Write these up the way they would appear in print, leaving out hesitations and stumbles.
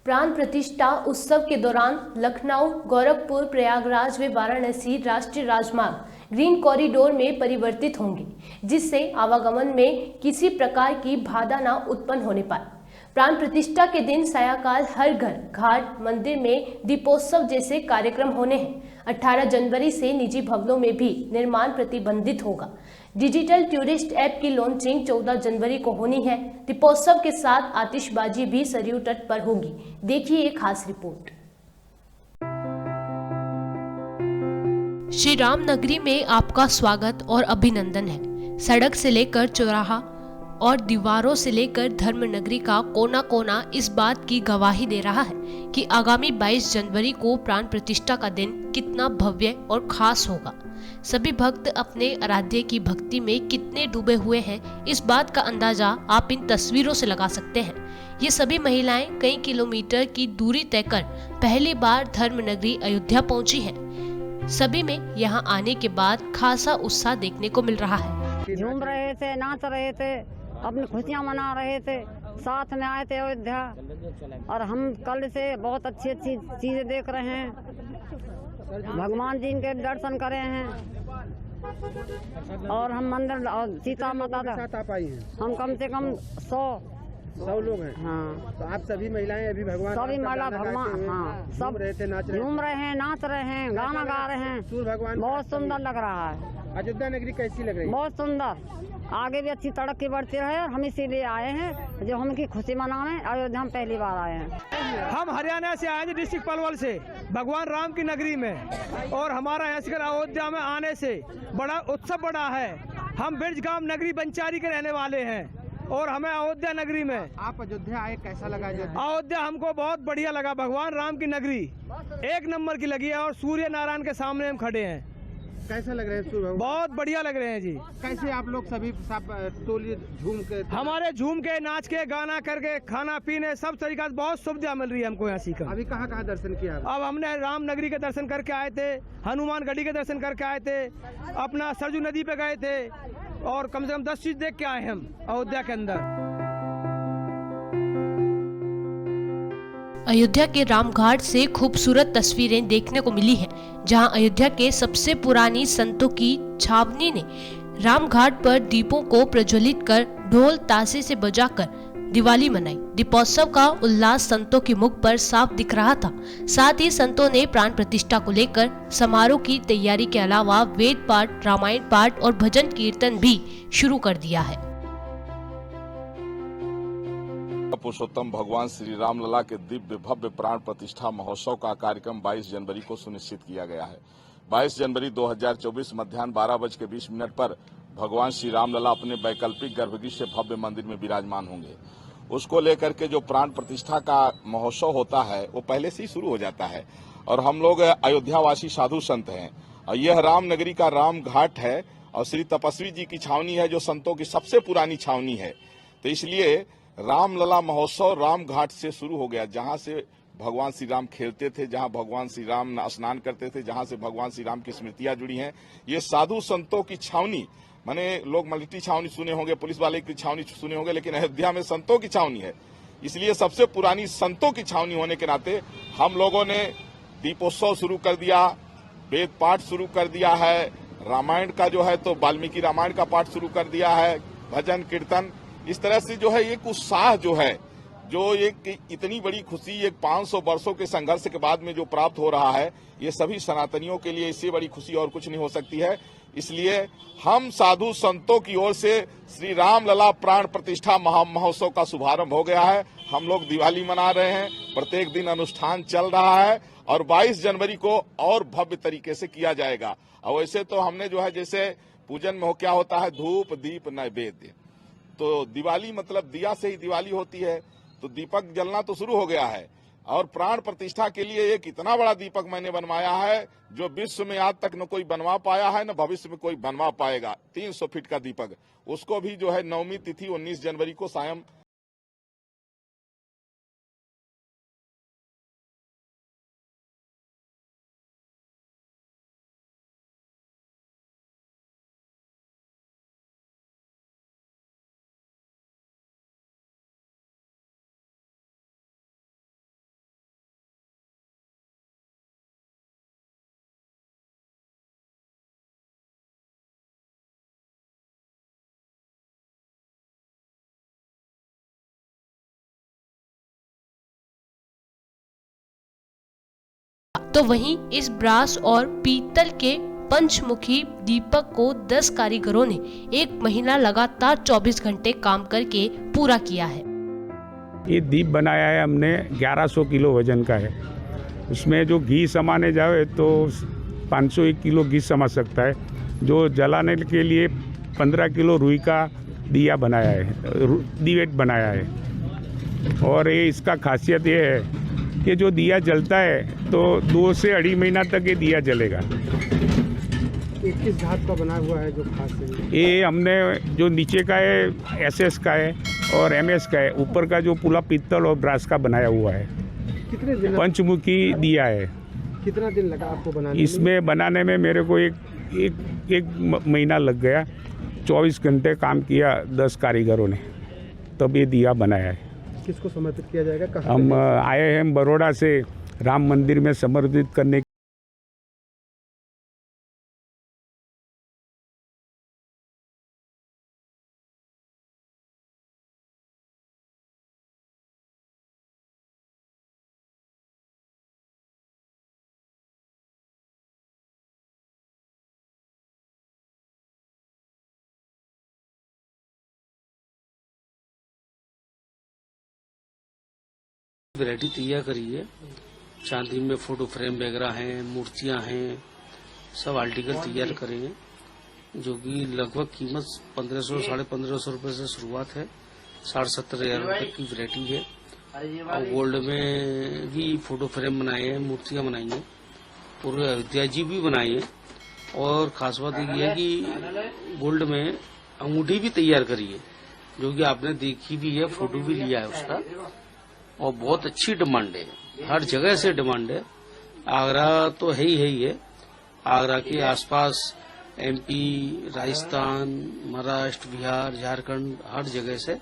प्राण प्रतिष्ठा उत्सव के दौरान लखनऊ, गोरखपुर, प्रयागराज व वाराणसी राष्ट्रीय राजमार्ग ग्रीन कॉरिडोर में परिवर्तित होंगे, जिससे आवागमन में किसी प्रकार की बाधा न उत्पन्न होने पाए। प्राण प्रतिष्ठा के दिन सायंकाल हर घर, घाट, मंदिर में दीपोत्सव जैसे कार्यक्रम होने हैं। 18 जनवरी से निजी भवनों में भी निर्माण प्रतिबंधित होगा। डिजिटल टूरिस्ट ऐप की लॉन्चिंग 14 जनवरी को होनी है। दीपोत्सव के साथ आतिशबाजी भी सरयू तट पर होगी। देखिए एक खास रिपोर्ट। श्री राम नगरी में आपका स्वागत और अभिनंदन है। सड़क से लेकर चौराहा और दीवारों से लेकर धर्म नगरी का कोना कोना इस बात की गवाही दे रहा है कि आगामी 22 जनवरी को प्राण प्रतिष्ठा का दिन कितना भव्य और खास होगा। सभी भक्त अपने आराध्य की भक्ति में कितने डूबे हुए हैं, इस बात का अंदाजा आप इन तस्वीरों से लगा सकते हैं। ये सभी महिलाएं कई किलोमीटर की दूरी तय कर पहली बार धर्म नगरी अयोध्या पहुंची हैं। सभी में यहां आने के बाद खासा उत्साह देखने को मिल रहा है। झूम रहे थे, नाच रहे थे, अपनी खुशियां मना रहे थे, साथ में आए थे अयोध्या। और हम कल से बहुत अच्छी अच्छी चीजें देख रहे हैं, भगवान जी के दर्शन करे हैं। और हम मंदिर और सीता माता हम कम से कम 100 लोग हैं। हाँ, तो आप सभी महिलाएं अभी भगवान सभी महिला भगवान हाँ सब रहे थे, झूम रहे हैं, नाच रहे हैं, गाना गा रहे हैं। सूर्य भगवान बहुत सुंदर लग रहा है। अयोध्या नगरी कैसी लग रही है? बहुत सुंदर, आगे भी अच्छी तरक्की बढ़ती रहे। हम इसीलिए आए हैं जो हम की खुशी मनाने अयोध्या में पहली बार आए हैं। हम हरियाणा से आए थे, डिस्ट्रिक्ट पलवल से, भगवान राम की नगरी में। और हमारा यहाँ अयोध्या में आने से बड़ा उत्सव बड़ा है। हम बिरजगाम नगरी बंचारी के रहने वाले हैं और हमें अयोध्या नगरी में। आप अयोध्या आए, कैसा लगा अयोध्या? हमको बहुत बढ़िया लगा। भगवान राम की नगरी एक नंबर की लगी है और सूर्य नारायण के सामने हम खड़े हैं। कैसा लग रहे हैं सूर्य भगवान? बहुत बढ़िया लग रहे हैं जी। कैसे आप लोग सभी सब टोली झूम के? हमारे झूम के, नाच के, गाना करके, खाना पीने सब तरीका से बहुत सुविधा मिल रही है हमको यहाँ सीखा। अभी कहाँ कहाँ दर्शन किया? अब हमने राम नगरी के दर्शन करके आए थे, हनुमान गढ़ी के दर्शन करके आए थे, अपना सरजू नदी पे गए थे और कम से कम 10 चीज देख के आए हम अयोध्या के अंदर। अयोध्या के रामघाट से खूबसूरत तस्वीरें देखने को मिली हैं, जहां अयोध्या के सबसे पुरानी संतों की छावनी ने रामघाट पर दीपों को प्रज्वलित कर ढोल ताशे से बजाकर दिवाली मनाई। दीपोत्सव का उल्लास संतों के मुख पर साफ दिख रहा था। साथ ही संतों ने प्राण प्रतिष्ठा को लेकर समारोह की तैयारी के अलावा वेद पाठ, रामायण पाठ और भजन कीर्तन भी शुरू कर दिया है। पुरुषोत्तम भगवान श्री राम लला के दिव्य भव्य प्राण प्रतिष्ठा महोत्सव का कार्यक्रम 22 जनवरी को सुनिश्चित किया गया है। 22 जनवरी 2024 मध्याह्न 12:20 पर भगवान श्री राम लला अपने वैकल्पिक गर्भगृह से भव्य मंदिर में विराजमान होंगे। उसको लेकर के जो प्राण प्रतिष्ठा का महोत्सव होता है वो पहले से ही शुरू हो जाता है। और हम लोग अयोध्यावासी साधु संत हैं और यह राम नगरी का राम घाट है और श्री तपस्वी जी की छावनी है, जो संतों की सबसे पुरानी छावनी है। तो इसलिए रामलला महोत्सव राम घाट से शुरू हो गया, जहां से भगवान श्री राम खेलते थे, जहां भगवान श्री राम स्नान करते थे, जहां से भगवान श्री राम की स्मृतियां जुड़ी हैं। ये साधु संतों की छावनी, माने लोग मिलिट्री छावनी सुने होंगे, पुलिस वाले की छावनी सुने होंगे, लेकिन अयोध्या में संतों की छावनी है। इसलिए सबसे पुरानी संतों की छावनी होने के नाते हम लोगों ने दीपोत्सव शुरू कर दिया, वेद पाठ शुरू कर दिया है, रामायण का जो है तो वाल्मीकि रामायण का पाठ शुरू कर दिया है, भजन कीर्तन। इस तरह से जो है एक उत्साह जो है, जो एक इतनी बड़ी खुशी एक 500 वर्षों के संघर्ष के बाद में जो प्राप्त हो रहा है, ये सभी सनातनियों के लिए इससे बड़ी खुशी और कुछ नहीं हो सकती है। इसलिए हम साधु संतों की ओर से श्री राम लला प्राण प्रतिष्ठा महोत्सव का शुभारंभ हो गया है। हम लोग दिवाली मना रहे हैं, प्रत्येक दिन अनुष्ठान चल रहा है और 22 जनवरी को और भव्य तरीके से किया जाएगा। और वैसे तो हमने जो है जैसे पूजन में क्या होता है, धूप दीप नैवेद्य, तो दिवाली मतलब दिया से ही दिवाली होती है, तो दीपक जलना तो शुरू हो गया है। और प्राण प्रतिष्ठा के लिए एक इतना बड़ा दीपक मैंने बनवाया है जो विश्व में आज तक न कोई बनवा पाया है, न भविष्य में कोई बनवा पाएगा। 300 फीट का दीपक, उसको भी जो है 9वीं तिथि 19 जनवरी को सायं तो वहीं इस ब्रास और पीतल के पंचमुखी दीपक को 10 कारीगरों ने एक महीना लगातार 24 घंटे काम करके पूरा किया है। ये दीप बनाया है हमने 1100 किलो वजन का है। उसमें जो घी समाने जाए तो 501 किलो घी समा सकता है। जो जलाने के लिए 15 किलो रुई का दिया बनाया है, दिवेट बनाया है। और ये इसका खासियत ये है कि जो दिया जलता है तो 2 से 2.5 महीना तक ये दिया जलेगा। ये किस धातु का बना हुआ है जो खास है? ये हमने जो नीचे का है SS का है और MS का है, ऊपर का जो पूरा पीतल और ब्रास का बनाया हुआ है। कितने दिन पंचमुखी दिया है। कितना दिन लगा आपको बनाने इसमें बनाने में मेरे को एक महीना लग गया। 24 घंटे काम किया 10 कारीगरों ने, तब ये दिया बनाया है। किसको समर्पित किया जाएगा? कहाँ हम आए हैं बड़ौदा से राम मंदिर में समर्पित करने। वैरायटी तैयार करी है। चांदी में फोटो फ्रेम वगैरह हैं, मूर्तियां हैं, सब आर्टिकल तैयार करे हैं, जो कि लगभग कीमत 1500 1550 रुपए से शुरुआत है। 70,500 रुपए तक की वैरायटी है। और गोल्ड में भी फोटो फ्रेम बनाए हैं, मूर्तियां बनाई हैं, पूरे अयोध्या जी भी बनाए हैं। और खास बात ये है कि गोल्ड में अंगूठी भी तैयार करी है, जो कि आपने देखी भी है, फोटो भी लिया है उसका। और बहुत अच्छी डिमांड है, हर जगह से डिमांड है। आगरा तो है ही है। आगरा के आसपास MP, राजस्थान, महाराष्ट्र, बिहार, झारखंड, हर जगह से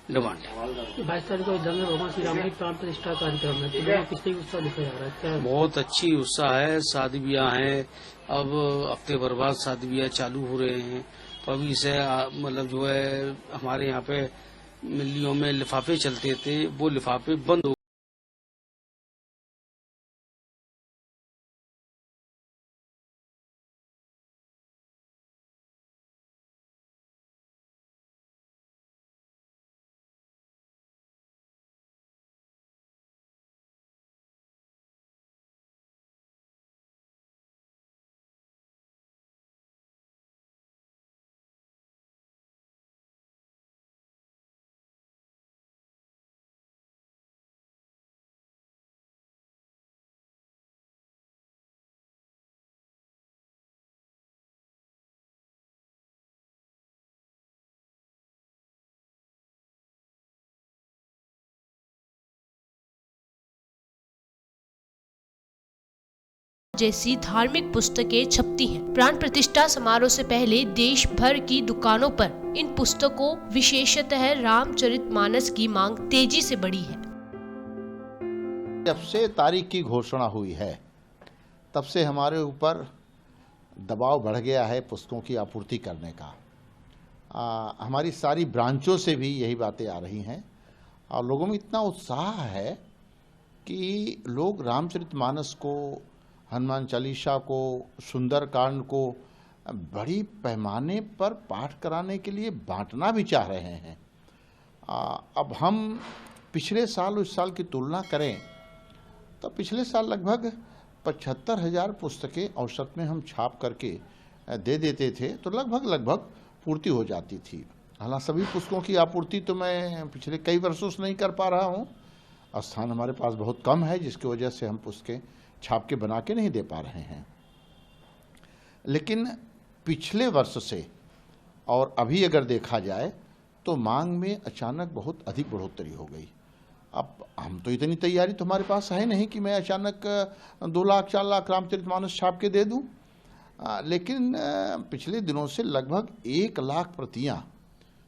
डिमांड है। 22 तारीख को अयोध्या में भगवान श्री राम की प्राण प्रतिष्ठा कार्यक्रम है, तो किससे उत्साह दिखाया जा रहा है? क्या बहुत अच्छी उत्साह है। शादी ब्याह है, अब हफ्ते भर बाद शादी ब्याह चालू हो रहे हैं। तो अभी इसे मतलब जो है हमारे यहाँ पे मिल्लियों में लिफाफे चलते थे, वो लिफाफे बंद हो जैसी धार्मिक पुस्तकें छपती हैं। प्राण प्रतिष्ठा समारोह से पहले देश भर की दुकानों पर इन पुस्तकों विशेषतः रामचरितमानस की मांग तेजी से बढ़ी है। जब से तारीख की घोषणा हुई है तब से हमारे ऊपर दबाव बढ़ गया है पुस्तकों की आपूर्ति करने का। हमारी सारी ब्रांचों से भी यही बातें आ रही हैं और लोगों में इतना उत्साह है कि लोग रामचरितमानस को, हनुमान चालीसा को, सुंदरकांड को बड़ी पैमाने पर पाठ कराने के लिए बांटना भी चाह रहे हैं। अब हम पिछले साल उस साल की तुलना करें तो पिछले साल लगभग 75,000 पुस्तकें औसत में हम छाप करके दे देते थे, तो लगभग पूर्ति हो जाती थी। हालांकि सभी पुस्तकों की आपूर्ति तो मैं पिछले कई वर्षों से नहीं कर पा रहा हूँ। स्थान हमारे पास बहुत कम है, जिसकी वजह से हम पुस्तकें छाप के बना के नहीं दे पा रहे हैं। लेकिन पिछले वर्ष से और अभी अगर देखा जाए तो मांग में अचानक बहुत अधिक बढ़ोतरी हो गई। अब हम तो इतनी तैयारी तो हमारे पास है नहीं कि मैं अचानक 2 लाख 4 लाख रामचरितमानस छाप के दे दूं। लेकिन पिछले दिनों से लगभग 1 लाख प्रतियां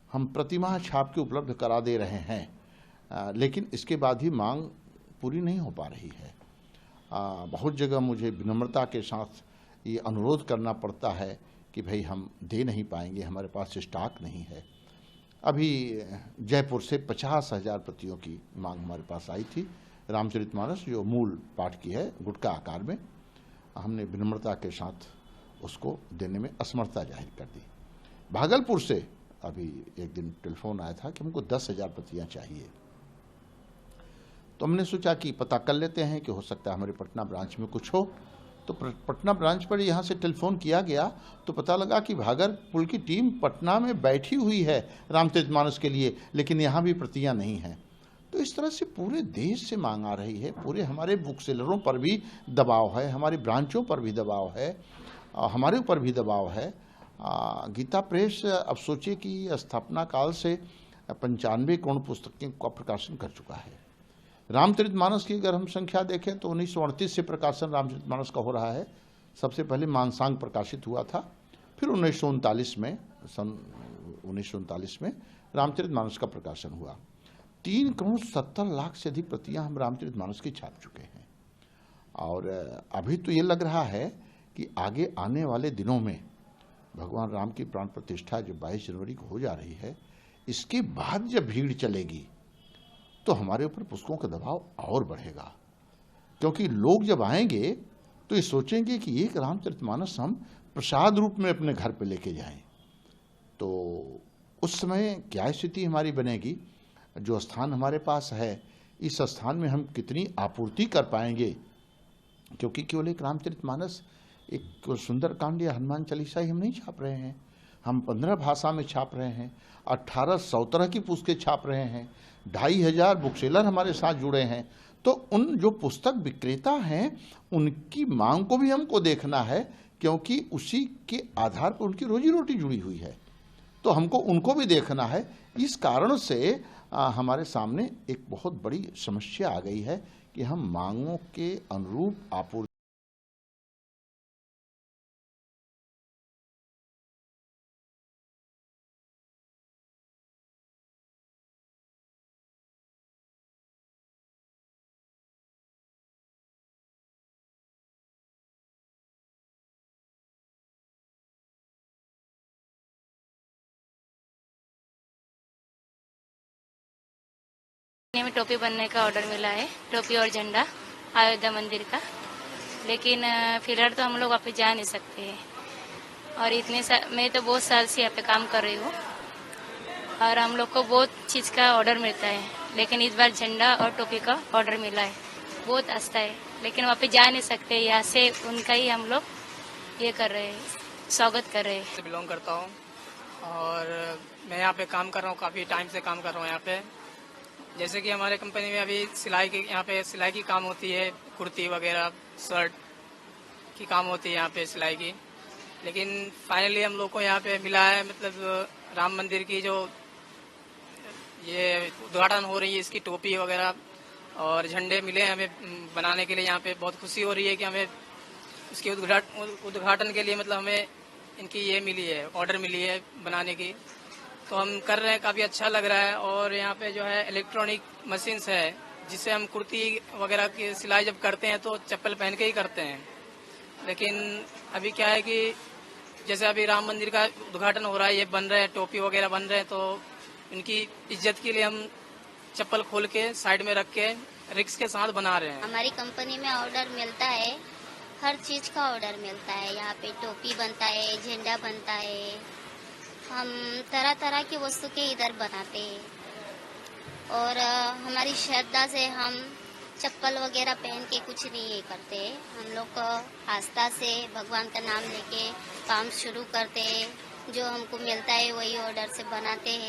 हम प्रतिमाह छाप के उपलब्ध करा दे रहे हैं। लेकिन इसके बाद भी मांग पूरी नहीं हो पा रही है। बहुत जगह मुझे विनम्रता के साथ ये अनुरोध करना पड़ता है कि भाई हम दे नहीं पाएंगे, हमारे पास स्टॉक नहीं है। अभी जयपुर से 50,000 प्रतियों की मांग हमारे पास आई थी, रामचरितमानस जो मूल पाठ की है गुटका आकार में, हमने विनम्रता के साथ उसको देने में असमर्थता जाहिर कर दी। भागलपुर से अभी एक दिन टेलीफोन आया था कि हमको 10,000 प्रतियां चाहिए, तो हमने सोचा कि पता कर लेते हैं कि हो सकता है हमारे पटना ब्रांच में कुछ हो। तो पटना ब्रांच पर यहाँ से टेलीफोन किया गया तो पता लगा कि भागलपुर की टीम पटना में बैठी हुई है रामचरितमानस के लिए, लेकिन यहाँ भी प्रतियां नहीं हैं। तो इस तरह से पूरे देश से मांग आ रही है, पूरे हमारे बुक सेलरों पर भी दबाव है, हमारी ब्रांचों पर भी दबाव है, हमारे ऊपर भी दबाव है। गीता प्रेस अब सोचिए कि स्थापना काल से 95 करोड़ पुस्तकें का प्रकाशन कर चुका है। रामचरितमानस की अगर हम संख्या देखें तो 1938 से प्रकाशन रामचरितमानस का हो रहा है। सबसे पहले मानसांग प्रकाशित हुआ था, फिर 1939 में रामचरितमानस का प्रकाशन हुआ। 3,70,00,000 से अधिक प्रतियां हम रामचरितमानस की छाप चुके हैं। और अभी तो ये लग रहा है कि आगे आने वाले दिनों में भगवान राम की प्राण प्रतिष्ठा जो 22 जनवरी को हो जा रही है, इसके बाद जब भीड़ चलेगी तो हमारे ऊपर पुस्तकों का दबाव और बढ़ेगा, क्योंकि लोग जब आएंगे तो ये सोचेंगे कि एक रामचरितमानस हम प्रसाद रूप में अपने घर पे लेके जाएं। तो उस समय क्या स्थिति हमारी बनेगी? जो स्थान हमारे पास है, इस स्थान में हम कितनी आपूर्ति कर पाएंगे? क्योंकि केवल एक रामचरितमानस, एक सुंदरकांड या हनुमान चालीसा ही हम नहीं छाप रहे हैं, हम 15 भाषा में छाप रहे हैं, 1800 तरह की पुस्तकें छाप रहे हैं, 2,500 बुक सेलर हमारे साथ जुड़े हैं। तो उन जो पुस्तक विक्रेता हैं उनकी मांग को भी हमको देखना है, क्योंकि उसी के आधार पर उनकी रोजी रोटी जुड़ी हुई है, तो हमको उनको भी देखना है। इस कारण से हमारे सामने एक बहुत बड़ी समस्या आ गई है कि हम मांगों के अनुरूप आपूर्ति में टोपी बनने का ऑर्डर मिला है, टोपी और झंडा अयोध्या मंदिर का, लेकिन फिलहाल तो हम लोग वहाँ पे जा नहीं सकते हैं। और मैं तो बहुत साल से यहाँ पे काम कर रही हूँ और हम लोग को बहुत चीज़ का ऑर्डर मिलता है, लेकिन इस बार झंडा और टोपी का ऑर्डर मिला है। बहुत आस्था है, लेकिन वहाँ पे जा नहीं सकते। यहाँ से उनका ही हम लोग ये कर रहे हैं, स्वागत कर रहे हैं। बिलोंग करता हूँ और मैं यहाँ पे काम कर रहा हूँ, काफ़ी टाइम से काम कर रहा हूँ यहाँ पे। जैसे कि हमारे कंपनी में अभी यहाँ पे सिलाई की काम होती है, कुर्ती वगैरह शर्ट की काम होती है यहाँ पे सिलाई की। लेकिन फाइनली हम लोग को यहाँ पे मिला है, मतलब राम मंदिर की जो ये उद्घाटन हो रही है, इसकी टोपी वगैरह और झंडे मिले हैं हमें बनाने के लिए। यहाँ पे बहुत खुशी हो रही है कि हमें इसके उद्घाटन के लिए मतलब हमें इनकी ये मिली है, ऑर्डर मिली है बनाने की, तो हम कर रहे हैं, काफ़ी अच्छा लग रहा है। और यहाँ पे जो है इलेक्ट्रॉनिक मशीन्स है, जिससे हम कुर्ती वगैरह की सिलाई जब करते हैं तो चप्पल पहन के ही करते हैं। लेकिन अभी क्या है कि जैसे अभी राम मंदिर का उद्घाटन हो रहा है, ये बन रहे हैं, टोपी वगैरह बन रहे हैं, तो इनकी इज्जत के लिए हम चप्पल खोल के साइड में रख के रिक्स के साथ बना रहे हैं। हमारी कंपनी में ऑर्डर मिलता है, हर चीज़ का ऑर्डर मिलता है। यहाँ पे टोपी बनता है, झंडा बनता है, हम तरह तरह की वस्तु के इधर बनाते हैं। और हमारी श्रद्धा से हम चप्पल वगैरह पहन के कुछ नहीं ये करते। हम लोग आस्था से भगवान का नाम लेके काम शुरू करते हैं, जो हमको मिलता है वही ऑर्डर से बनाते हैं।